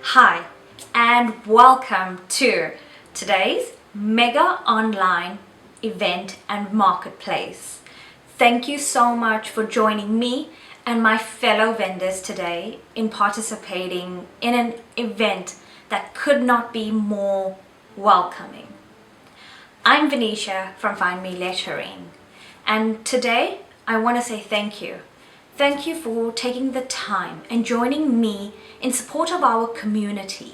Hi, and welcome to today's mega online event and marketplace. Thank you so much for joining me and my fellow vendors today in participating in an event that could not be more welcoming. I'm Venetia from Find Me Lettering, and today I want to say thank you. Thank you for taking the time and joining me in support of our community.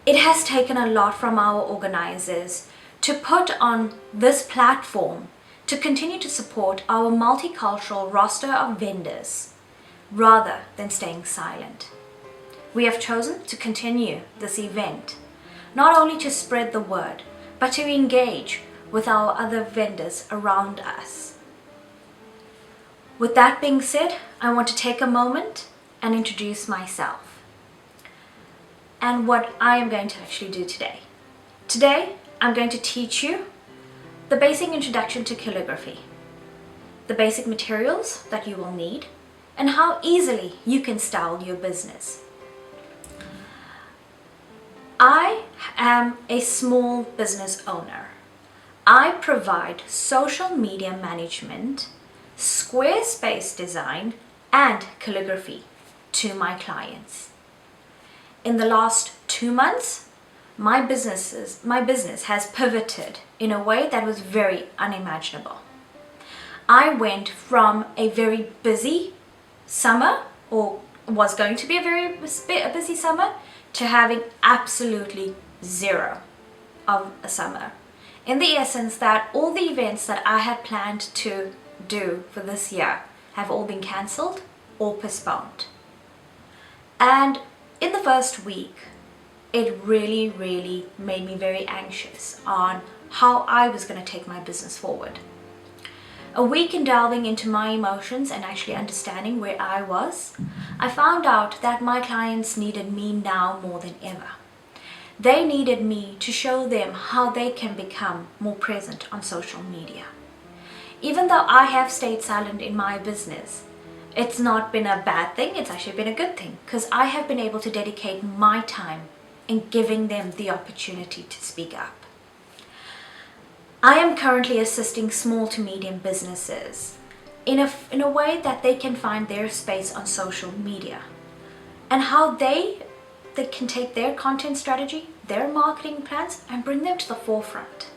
It has taken a lot from our organizers to put on this platform to continue to support our multicultural roster of vendors rather than staying silent. We have chosen to continue this event, not only to spread the word, but to engage with our other vendors around us. With that being said, I want to take a moment and introduce myself and what I am going to actually do today. Today, I'm going to teach you the basic introduction to calligraphy, the basic materials that you will need, and how easily you can style your business. I am a small business owner. I provide social media management, Squarespace design, and calligraphy to my clients. In the last 2 months, my business has pivoted in a way that was very unimaginable. I went from a very busy summer, or was going to be a busy summer, to having absolutely zero of a summer. In the essence that all the events that I had planned to do for this year have all been cancelled or postponed. And in the first week, it really made me very anxious on how I was going to take my business forward. A week in delving into my emotions and actually understanding where I was, I found out that my clients needed me now more than ever. They needed me to show them how they can become more present on social media. Even though I have stayed silent in my business, it's not been a bad thing, it's actually been a good thing, because I have been able to dedicate my time in giving them the opportunity to speak up. I am currently assisting small to medium businesses in a way that they can find their space on social media, and how they can take their content strategy, their marketing plans, and bring them to the forefront.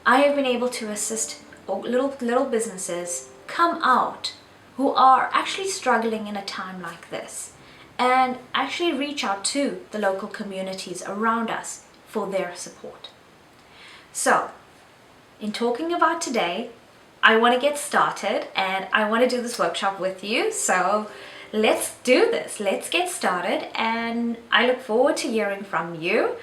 I have been able to assist little businesses come out who are actually struggling in a time like this, and actually reach out to the local communities around us for their support. So, in talking about today, I want to get started and I want to do this workshop with you. So let's do this. Let's get started, and I look forward to hearing from you.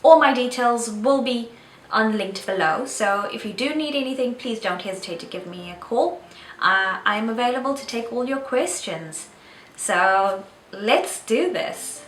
All my details will be linked below, so if you do need anything, please don't hesitate to give me a call. I'm available to take all your questions. So let's do this.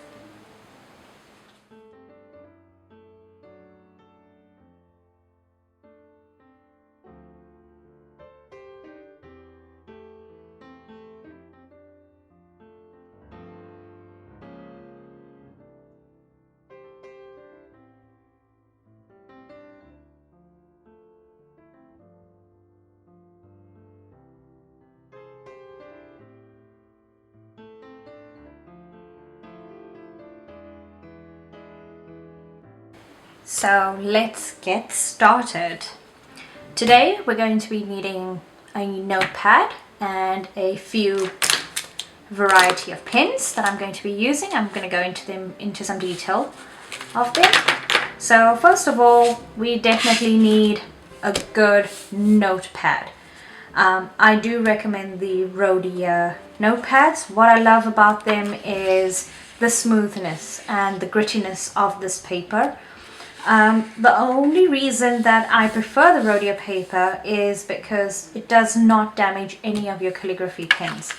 So let's get started. Today we're going to be needing a notepad and a few variety of pens that I'm going to be using. I'm going to go into some detail of them. So first of all, we definitely need a good notepad. I do recommend the Rhodia notepads. What I love about them is the smoothness and the grittiness of this paper. The only reason that I prefer the Rhodia paper is because it does not damage any of your calligraphy pens.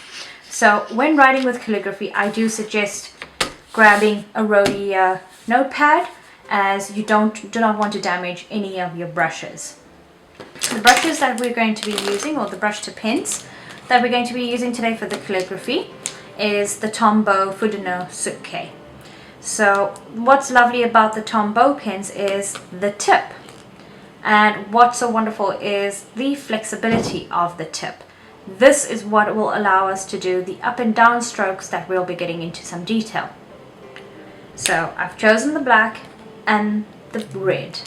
So when writing with calligraphy, I do suggest grabbing a Rhodia notepad, as you do not want to damage any of your brushes. The brushes that we're going to be using, or the brush to pens that we're going to be using today for the calligraphy, is the Tombow Fudino Suke. So what's lovely about the Tombow pins is the tip. And what's so wonderful is the flexibility of the tip. This is what will allow us to do the up and down strokes that we'll be getting into some detail. So I've chosen the black and the red.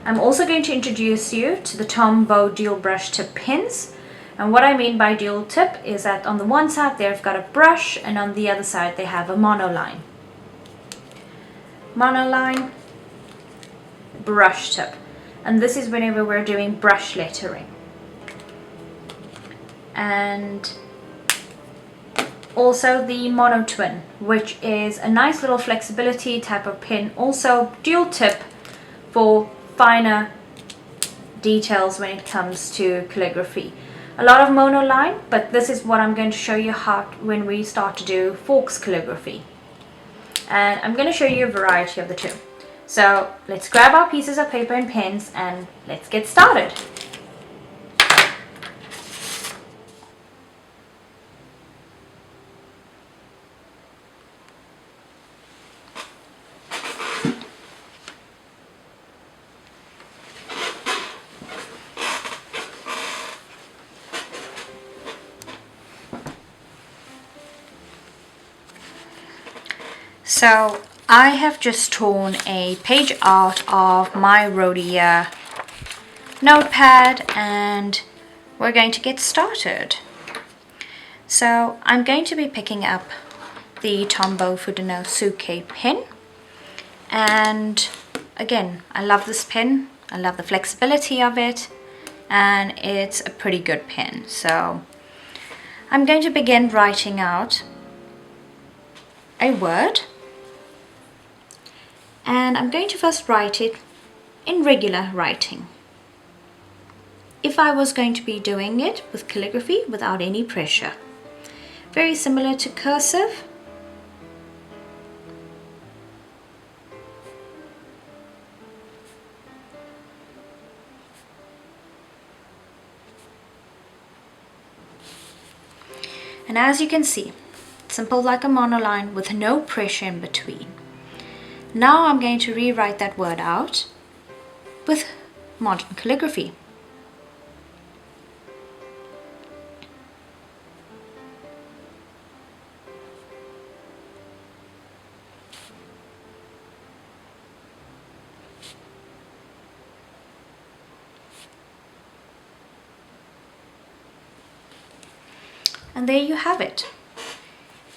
I'm also going to introduce you to the Tombow dual brush tip pins. And what I mean by dual tip is that on the one side they've got a brush and on the other side they have a monoline. Monoline, brush tip. And this is whenever we're doing brush lettering. And also the mono twin, which is a nice little flexibility type of pin, also dual tip for finer details when it comes to calligraphy. A lot of monoline, but this is what I'm going to show you how when we start to do forks calligraphy. And I'm going to show you a variety of the two. So let's grab our pieces of paper and pens and let's get started. So I have just torn a page out of my Rhodia notepad and we're going to get started. So I'm going to be picking up the Tombow Fudino Suke pen, and again, I love this pen. I love the flexibility of it, and it's a pretty good pen. So I'm going to begin writing out a word. And I'm going to first write it in regular writing. If I was going to be doing it with calligraphy without any pressure. Very similar to cursive. And as you can see, simple like a monoline with no pressure in between. Now I'm going to rewrite that word out with modern calligraphy. And there you have it.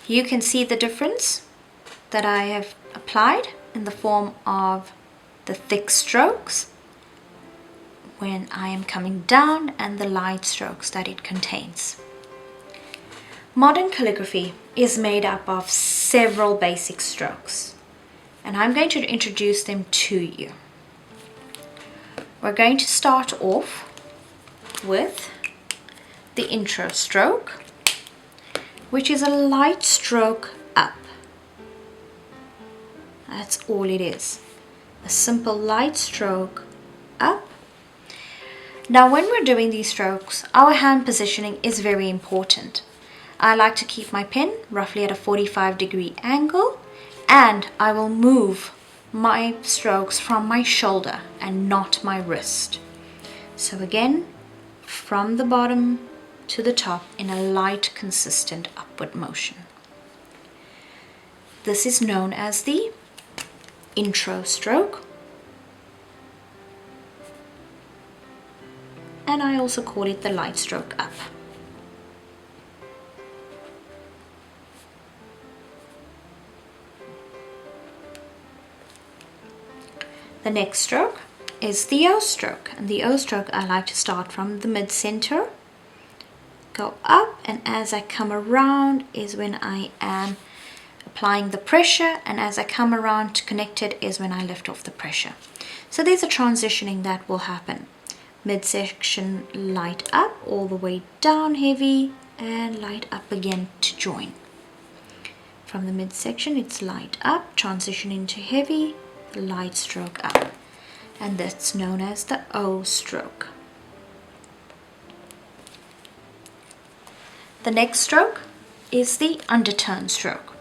You can see the difference that I have applied in the form of the thick strokes when I am coming down and the light strokes that it contains. Modern calligraphy is made up of several basic strokes, and I'm going to introduce them to you. We're going to start off with the intro stroke, which is a light stroke up. That's all it is. A simple light stroke up. Now when we're doing these strokes, our hand positioning is very important. I like to keep my pen roughly at a 45-degree angle, and I will move my strokes from my shoulder and not my wrist. So again, from the bottom to the top in a light, consistent upward motion. This is known as the intro stroke, and I also call it the light stroke up. The next stroke is the O stroke, and the O stroke I like to start from the mid-center, go up, and as I come around is when I am applying the pressure, and as I come around to connect it is when I lift off the pressure. So there's a transitioning that will happen. Midsection light up, all the way down heavy, and light up again to join. From the midsection it's light up, transition into heavy, light stroke up, and that's known as the O stroke. The next stroke is the underturn stroke.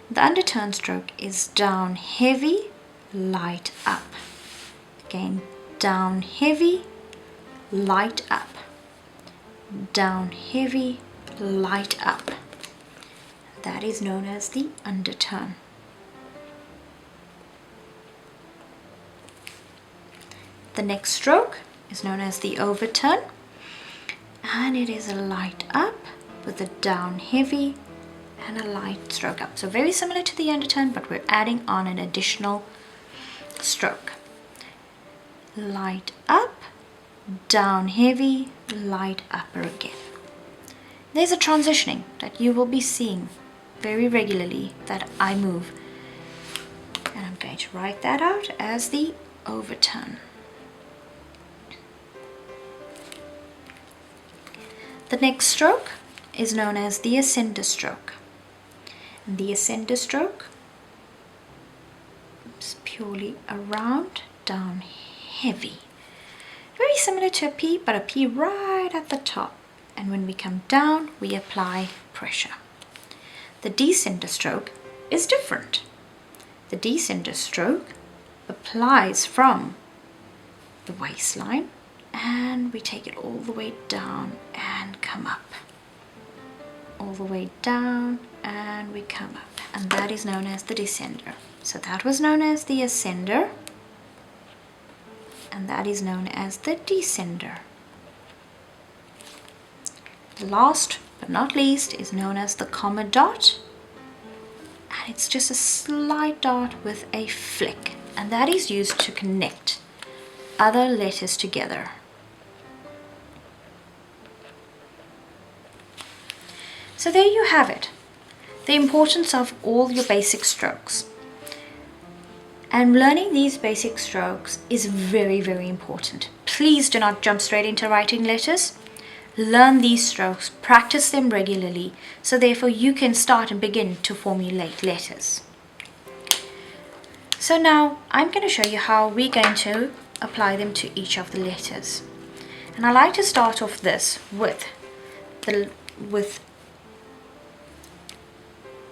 The underturn stroke is down heavy, light up. Again, down heavy, light up. Down heavy, light up. That is known as the underturn. The next stroke is known as the overturn, and it is a light up with a down heavy and a light stroke up. So very similar to the underturn, but we're adding on an additional stroke. Light up, down heavy, light upper again. There's a transitioning that you will be seeing very regularly that I move, and I'm going to write that out as the overturn. The next stroke is known as the ascender stroke. And the ascender stroke is purely around, down heavy. Very similar to a P, but a P right at the top. And when we come down, we apply pressure. The descender stroke is different. The descender stroke applies from the waistline, and we take it all the way down and come up. All the way down and we come up. And that is known as the descender. So that was known as the ascender, and that is known as the descender. The last but not least is known as the comma dot, and it's just a slight dot with a flick, and that is used to connect other letters together. So there you have it, the importance of all your basic strokes. And learning these basic strokes is very, very important. Please do not jump straight into writing letters. Learn these strokes, practice them regularly, so therefore you can start and begin to formulate letters. So now I'm going to show you how we're going to apply them to each of the letters. And I like to start off this with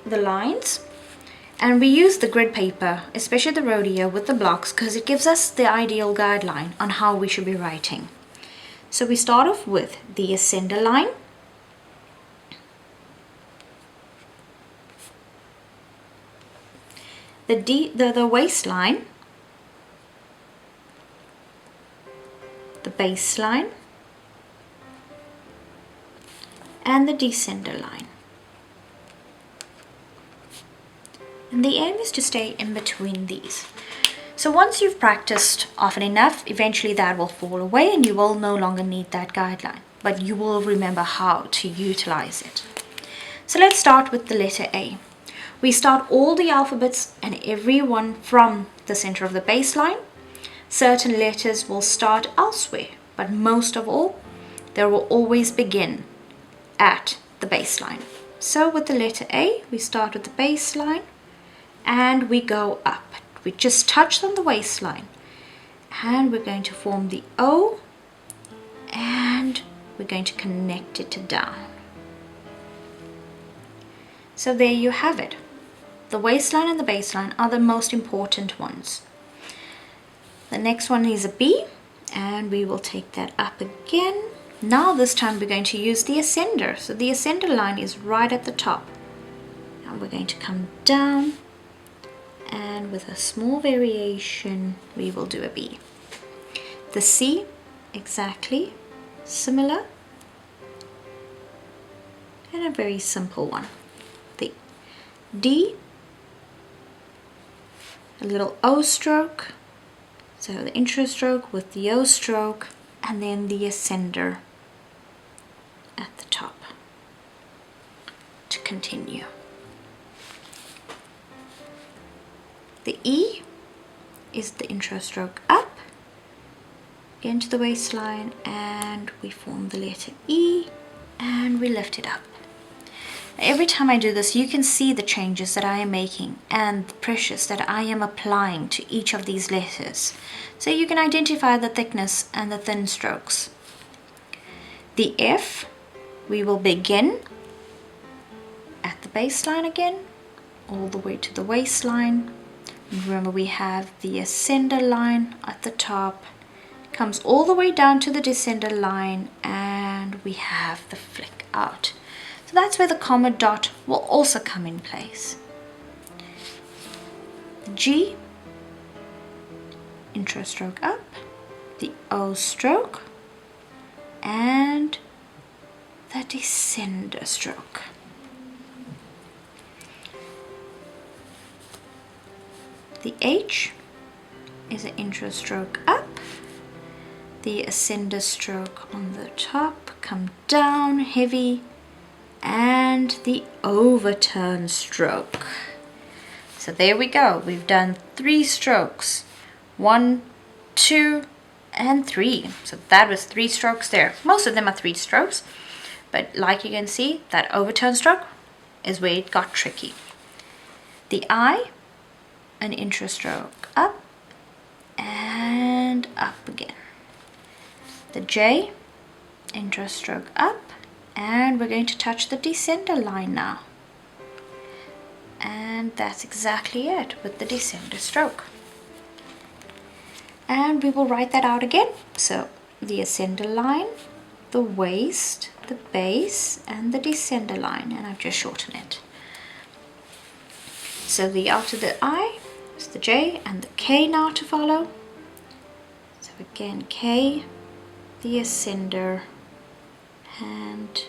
the lines, and we use the grid paper, especially the rodeo, with the blocks, because it gives us the ideal guideline on how we should be writing. So we start off with the ascender line, the waistline, the baseline, and the descender line. And the aim is to stay in between these. So once you've practiced often enough, eventually that will fall away and you will no longer need that guideline, but you will remember how to utilize it. So let's start with the letter A. We start all the alphabets and every one from the center of the baseline. Certain letters will start elsewhere, but most of all, they will always begin at the baseline. So with the letter A, we start with the baseline, and we go up. We just touch on the waistline, and we're going to form the O, and we're going to connect it to down. So there you have it. The waistline and the baseline are the most important ones. The next one is a B, and we will take that up again. Now this time we're going to use the ascender. So the ascender line is right at the top. Now we're going to come down, and with a small variation we will do a B. The C, exactly similar, and a very simple one. The D, a little O stroke, so the intro stroke with the O stroke, and then the ascender at the top to continue. The E is the intro stroke up into the waistline, and we form the letter E and we lift it up. Every time I do this, you can see the changes that I am making and the pressures that I am applying to each of these letters, so you can identify the thickness and the thin strokes. The F, we will begin baseline again, all the way to the waistline. Remember, we have the ascender line at the top, comes all the way down to the descender line, and we have the flick out. So that's where the comma dot will also come in place. The G, intro stroke up, the O stroke, and the descender stroke. The H is an intro stroke up, the ascender stroke on the top, come down heavy, and the overturn stroke. So there we go, we've done 3 strokes, 1, 2, and 3. So that was 3 strokes there. Most of them are 3 strokes, but like you can see, that overturn stroke is where it got tricky. The I, an intro stroke up and up again. The J, intro stroke up, and we're going to touch the descender line now. And that's exactly it with the descender stroke. And we will write that out again. So the ascender line, the waist, the base, and the descender line, and I've just shortened it. So the after the I, it's the J and the K now to follow. So again, K, the ascender, and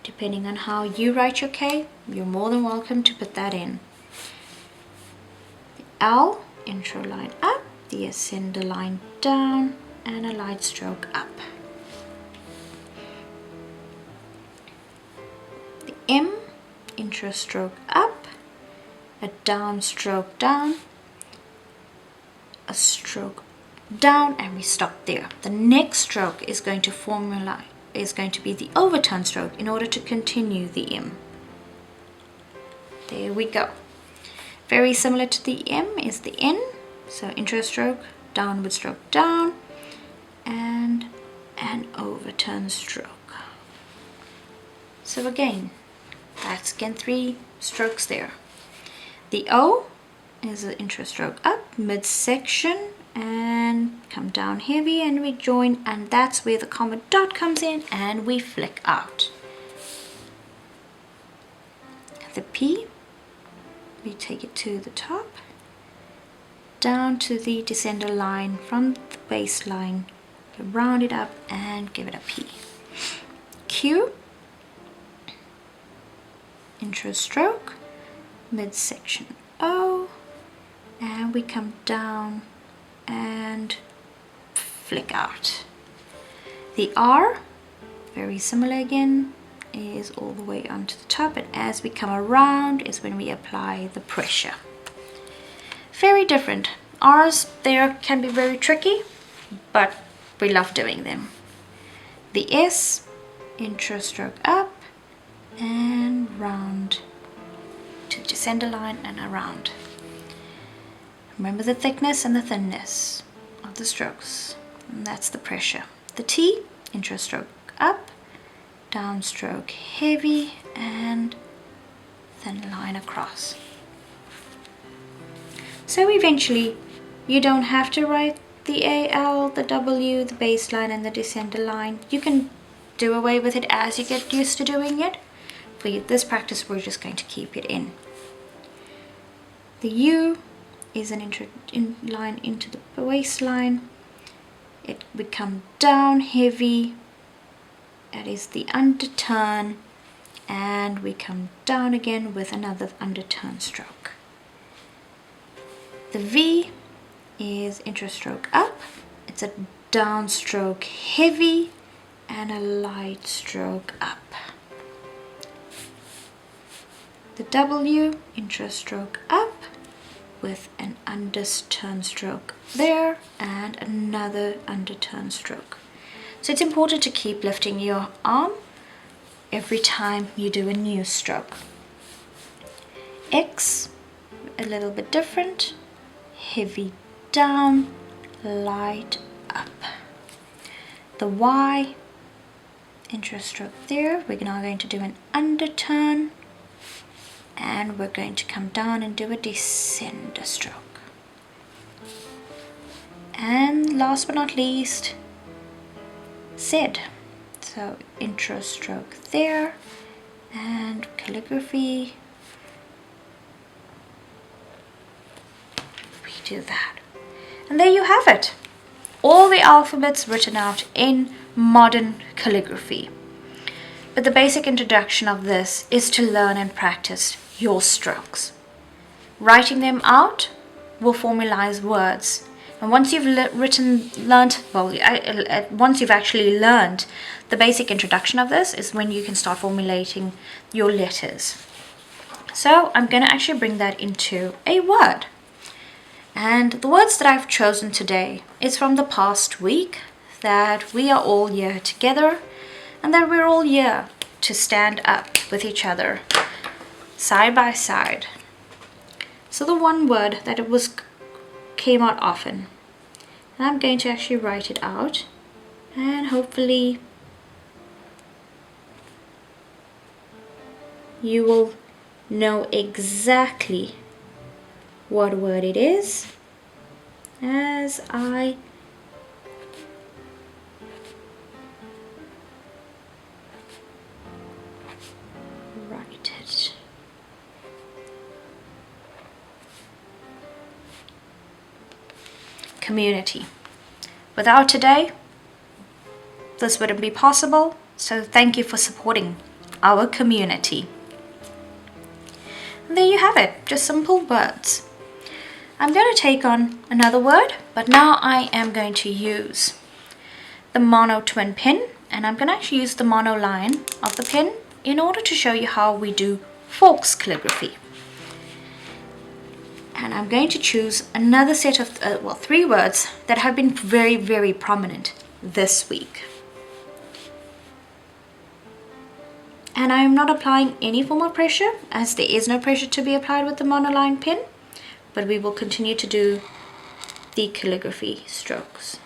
depending on how you write your K, you're more than welcome to put that in. The L, intro line up, the ascender line down, and a light stroke up. The M, intro stroke up, a down stroke down, a stroke down, and we stop there. The next stroke is going to be the overturn stroke in order to continue the M. There we go. Very similar to the M is the N. So intro stroke, downward stroke down, and an overturn stroke. So again, that's again 3 strokes there. The O is an intro stroke up, midsection, and come down heavy, and we join, and that's where the comma dot comes in, and we flick out. The P, we take it to the top, down to the descender line from the baseline, round it up and give it a P. Q, intro stroke, midsection O, and we come down and flick out. The R, very similar again, is all the way onto the top, and as we come around is when we apply the pressure. Very different. R's there can be very tricky, but we love doing them. The S, intro stroke up and round to the descender line and around. Remember the thickness and the thinness of the strokes, and that's the pressure. The T, intro stroke up, down stroke heavy, and thin line across. So eventually you don't have to write the AL, the W, the baseline, and the descender line. You can do away with it as you get used to doing it. For this practice, we're just going to keep it in. The U is an line into the waistline. It would come down heavy. That is the underturn, and we come down again with another underturn stroke. The V is intro stroke up. It's a down stroke heavy and a light stroke up. The W, intro stroke up with an underturn stroke there and another underturn stroke. So it's important to keep lifting your arm every time you do a new stroke. X, a little bit different, heavy down, light up. The Y, intro stroke there, we're now going to do an underturn And we're going to come down and do a descender stroke. And last but not least, Z. So intro stroke there, and calligraphy. We do that. And there you have it. All the alphabets written out in modern calligraphy. But the basic introduction of this is to learn and practice your strokes. Writing them out will formalize words. And once you've once you've actually learned the basic introduction of this is when you can start formulating your letters. So I'm going to actually bring that into a word. And the words that I've chosen today is from the past week, that we are all here together and that we're all here to stand up with each other, side by side. So the one word that came out often, and I'm going to actually write it out, and hopefully you will know exactly what word it is as I write it. Community. Without today, this wouldn't be possible, so thank you for supporting our community. And there you have it, just simple words. I'm going to take on another word, but now I am going to use the mono twin pen, and I'm going to actually use the mono line of the pen in order to show you how we do forks calligraphy. And I'm going to choose another set of, 3 words that have been very, very prominent this week. And I am not applying any form of pressure, as there is no pressure to be applied with the monoline pen, but we will continue to do the calligraphy strokes.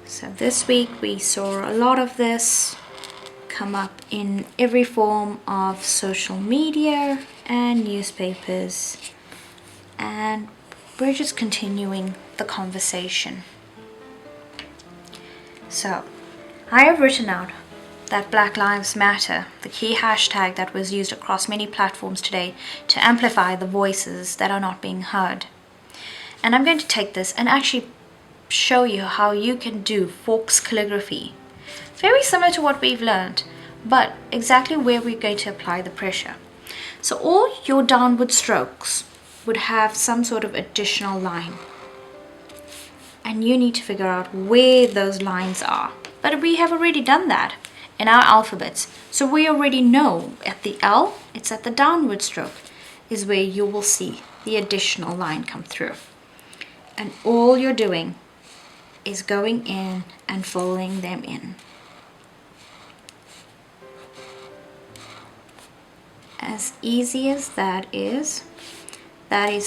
So this week we saw a lot of this come up in every form of social media and newspapers, and we're just continuing the conversation. So I have written out that Black Lives Matter, the key hashtag that was used across many platforms today to amplify the voices that are not being heard. And I'm going to take this and actually show you how you can do forks calligraphy. Very similar to what we've learned, but exactly where we're going to apply the pressure. So all your downward strokes would have some sort of additional line. And you need to figure out where those lines are. But we have already done that in our alphabets. So we already know at the L, it's at the downward stroke, is where you will see the additional line come through. And all you're doing is going in and folding them in. As easy as that is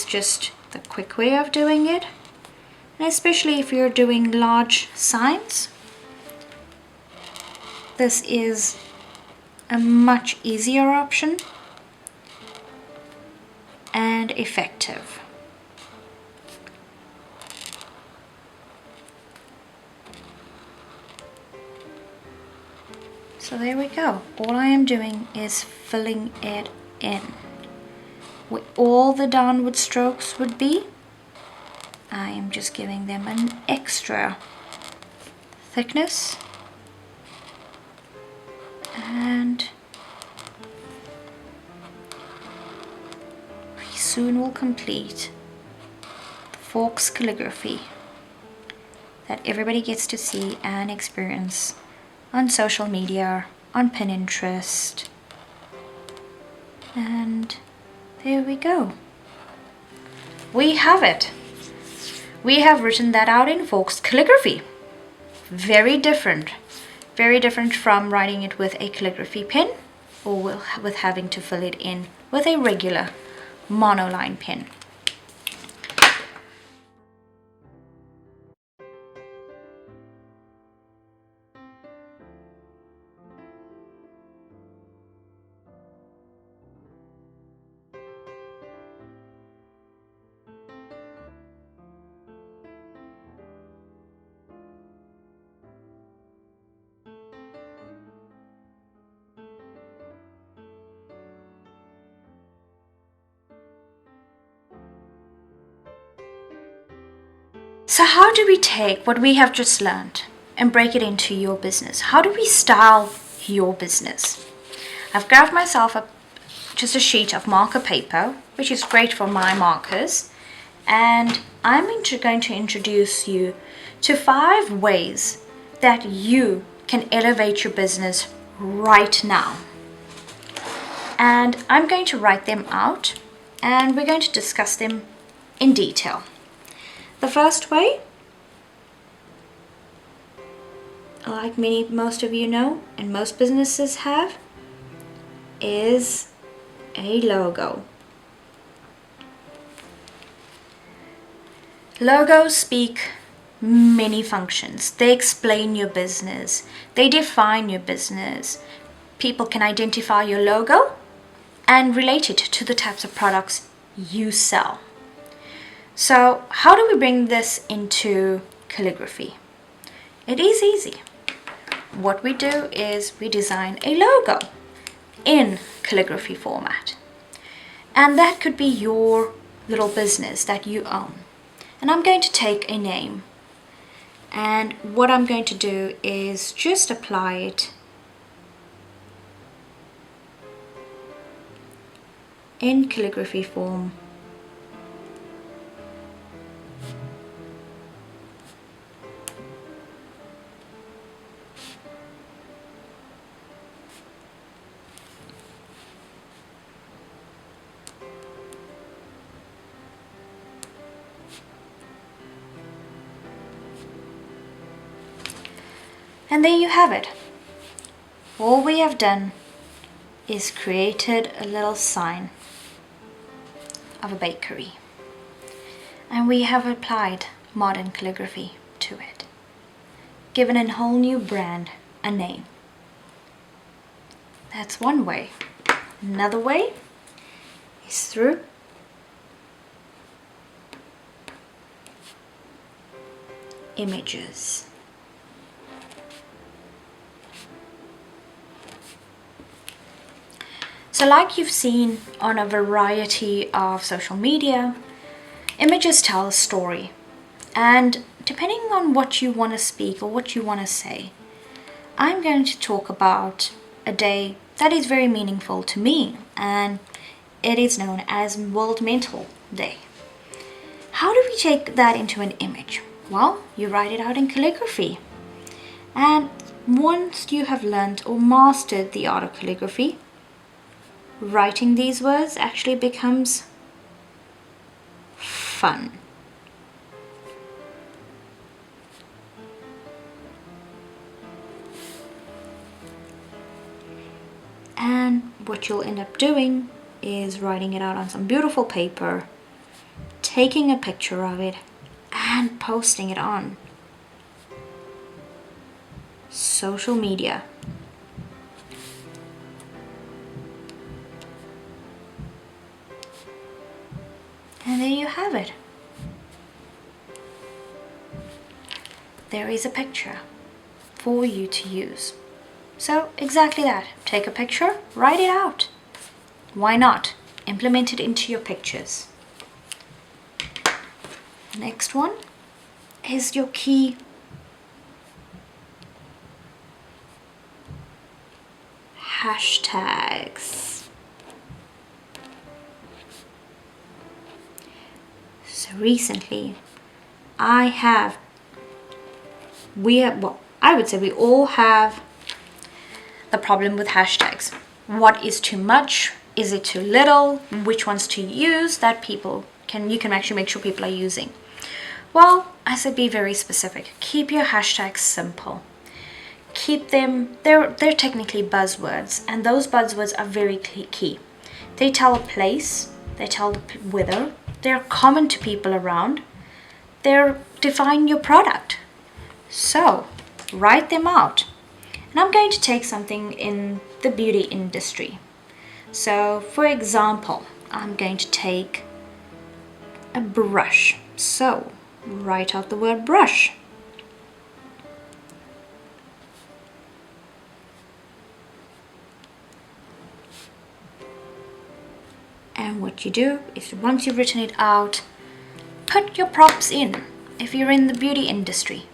just the quick way of doing it. And especially if you're doing large signs, this is a much easier option and effective. So there we go. All I am doing is filling it in. Where all the downward strokes would be, I am just giving them an extra thickness, and we soon will complete the Forks Calligraphy that everybody gets to see and experience on social media, on Pinterest. And there we go. We have it. We have written that out in Forks Calligraphy. Very different from writing it with a calligraphy pen or with having to fill it in with a regular monoline pen. So how do we take what we have just learned and break it into your business? How do we style your business? I've grabbed myself just a sheet of marker paper, which is great for my markers, and I'm going to introduce you to 5 ways that you can elevate your business right now. And I'm going to write them out and we're going to discuss them in detail. The first way, like most of you know and most businesses have, is a logo. Logos speak many functions. They explain your business. They define your business. People can identify your logo and relate it to the types of products you sell. So how do we bring this into calligraphy? It is easy. What we do is we design a logo in calligraphy format. And that could be your little business that you own. And I'm going to take a name. And what I'm going to do is just apply it in calligraphy form. And there you have it. All we have done is created a little sign of a bakery. And we have applied modern calligraphy to it, given a whole new brand a name. That's one way. Another way is through images. So like you've seen on a variety of social media, images tell a story. And depending on what you want to speak or what you want to say, I'm going to talk about a day that is very meaningful to me, and it is known as World Mental Day. How do we take that into an image? Well, you write it out in calligraphy. And once you have learned or mastered the art of calligraphy, writing these words actually becomes fun. And what you'll end up doing is writing it out on some beautiful paper, taking a picture of it, and posting it on social media. And there you have it. There is a picture for you to use. So exactly that. Take a picture, write it out. Why not? Implement it into your pictures. Next one is your key hashtags. So recently, I would say we all have the problem with hashtags. What is too much? Is it too little? Which ones to use that you can actually make sure people are using? Well, I said be very specific. Keep your hashtags simple. Keep them, they're technically buzzwords, and those buzzwords are very key. They tell a place, they tell the weather, they're common to people around, they're define your product. So, write them out. And I'm going to take something in the beauty industry. So, for example, I'm going to take a brush. So, write out the word brush. And what you do is once you've written it out, put your props in. If you're in the beauty industry,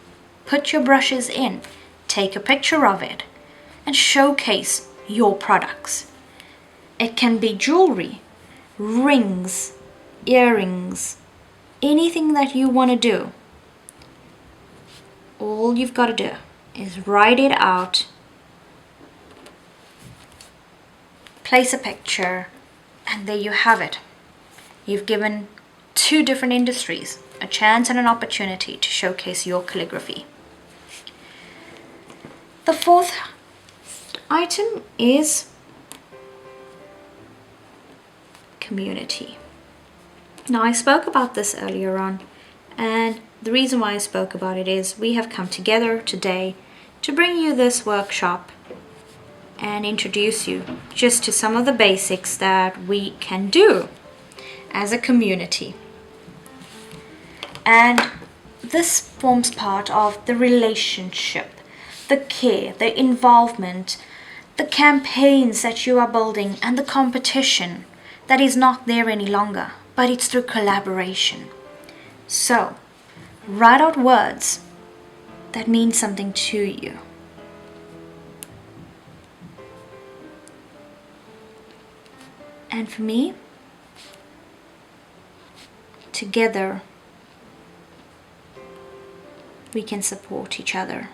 put your brushes in, take a picture of it, and showcase your products. It can be jewelry, rings, earrings, anything that you want to do. All you've got to do is write it out, place a picture, and there you have it. You've given 2 different industries a chance and an opportunity to showcase your calligraphy. The 4th item is community. Now, I spoke about this earlier on, and the reason why I spoke about it is we have come together today to bring you this workshop and introduce you just to some of the basics that we can do as a community. And this forms part of the relationship, the care, the involvement, the campaigns that you are building, and the competition that is not there any longer, but it's through collaboration. So, write out words that mean something to you. And for me, together, we can support each other.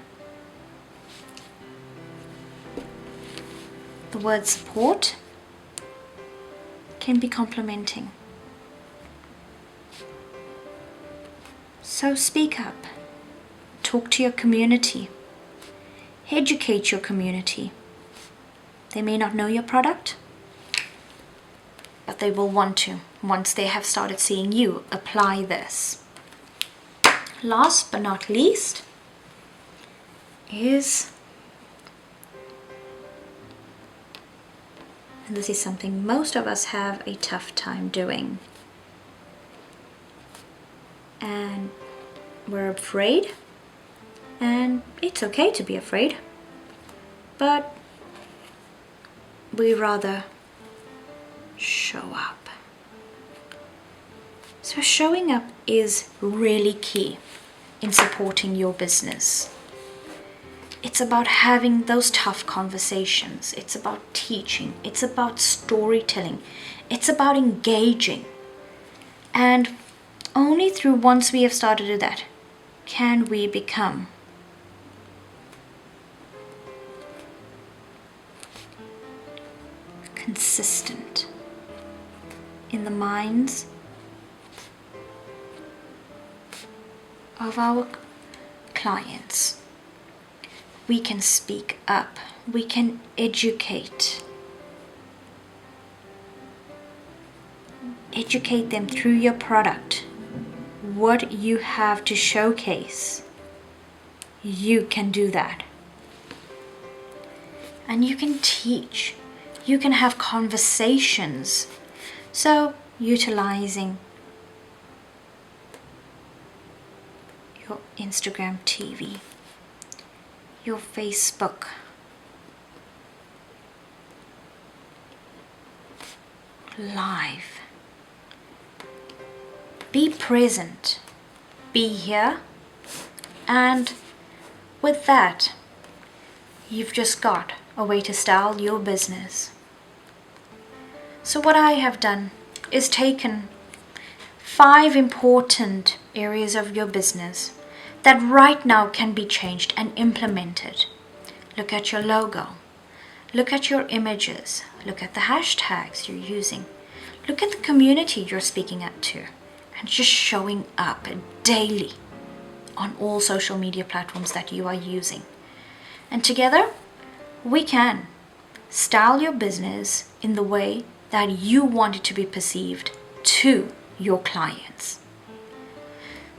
The word support can be complimenting. So speak up, talk to your community, educate your community. They may not know your product, but they will want to once they have started seeing you apply this. Last but not least is, and this is something most of us have a tough time doing, and we're afraid, and it's okay to be afraid, but we rather show up. So showing up is really key in supporting your business. It's about having those tough conversations. It's about teaching. It's about storytelling. It's about engaging. And only through once we have started to do that, can we become consistent in the minds of our clients. We can speak up. We can educate. Educate them through your product. What you have to showcase. You can do that. And you can teach. You can have conversations. So, utilizing your Instagram TV, your Facebook, live. Be present, be here, and with that, you've just got a way to style your business. So what I have done is taken 5 important areas of your business that right now can be changed and implemented. Look at your logo. Look at your images. Look at the hashtags you're using. Look at the community you're speaking at to. And just showing up daily on all social media platforms that you are using. And together, we can style your business in the way that you want it to be perceived to your clients.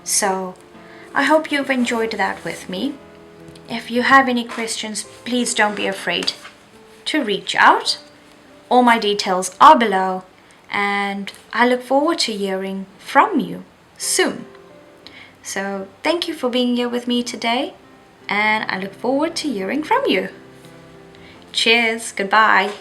So, I hope you've enjoyed that with me. If you have any questions, please don't be afraid to reach out. All my details are below, and I look forward to hearing from you soon. So thank you for being here with me today, and I look forward to hearing from you. Cheers, goodbye.